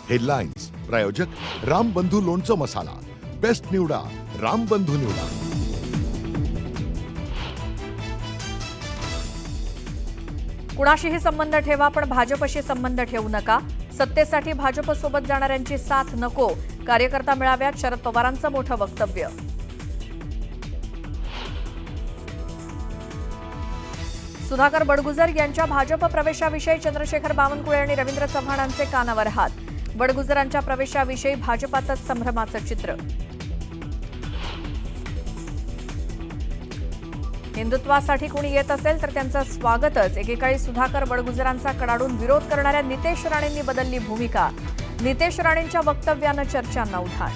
Headlines प्रायोजक रामबंधू लोणचं मसाला, best निवडा रामबंधू निवडा। कुणाशीही संबंध ठेवा पण भाजपशी संबंध ठेवू नका। सत्तेसाठी भाजप सोबत जाणाऱ्यांची साथ नको। कार्यकर्ता मेळाव्यात शरद पवारांचं मोठं वक्तव्य। सुधाकर बडगुजर यांच्या भाजप प्रवेशाविषयी चंद्रशेखर बावनकुळे आणि रवींद्र चव्हाणांचे कानावर हात। बडगुजरांच्या प्रवेशाविषयी भाजपातच संभ्रमाचं चित्र। हिंदुत्वासाठी कोणी येत असेल तर त्यांचं स्वागतच। एकेकाळी सुधाकर बडगुजरांचा कडाडून विरोध करणाऱ्या नितेश राणेंनी बदलली भूमिका। नितेश राणेंच्या वक्तव्यानं चर्चांना उधाण।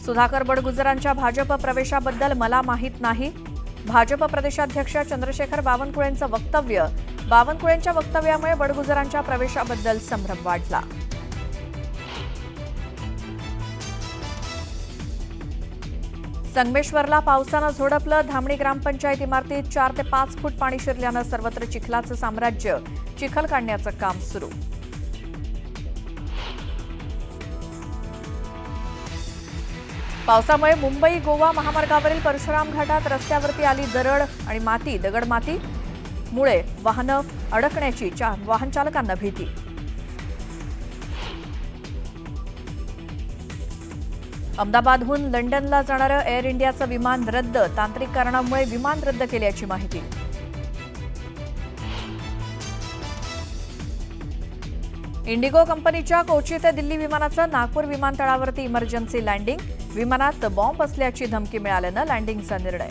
सुधाकर बडगुजरांच्या भाजप प्रवेशाबद्दल मला माहीत नाही। भाजप प्रदेशाध्यक्ष चंद्रशेखर बावनकुळेंचं वक्तव्य। बावनकुळेंच्या वक्तव्यामुळे बडगुजरांच्या प्रवेशाबद्दल संभ्रम वाढला। संगमेश्वरला पावसानं झोडपलं। धामणी ग्रामपंचायत इमारतीत 4 ते 5 फूट पाणी शिरल्यानं सर्वत्र चिखलाचं साम्राज्य। चिखल काढण्याचं काम सुरू। पावसामुळे मुंबई गोवा महामार्गावरील परशुराम घाटात रस्त्यावरती आली दरड आणि माती। दगडमातीमुळे वाहनं अडकण्याची वाहन चालकांना भीती। अहमदाबादहून लंडनला जाणारं एअर इंडियाचं विमान रद्द। तांत्रिक कारणामुळे विमान रद्द केल्याची माहिती। इंडिगो कंपनीच्या कोची ते दिल्ली विमानाचं नागपूर विमानतळावरती इमर्जन्सी लँडिंग। विमानात बॉम्ब असल्याची धमकी मिळाल्यानं लँडिंगचा निर्णय।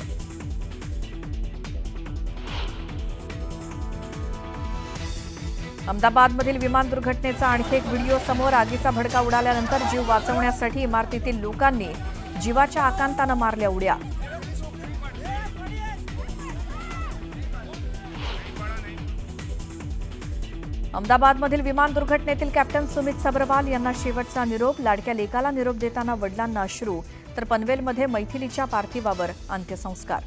अहमदाबादमधील विमान दुर्घटनेचा आणखी एक व्हिडिओ समोर। आगीचा भडका उडाल्यानंतर जीव वाचवण्यासाठी इमारतीतील लोकांनी जीवाच्या आकांतानं मारल्या उड्या। अहमदाबादमधील विमान दुर्घटनेतील कॅप्टन सुमित सबरवाल यांना शेवटचा निरोप। लाडक्या लेकाला निरोप देताना वडिलांना अश्रू, तर पनवेलमध्ये मैथिलीच्या पार्थिवावर अंत्यसंस्कार।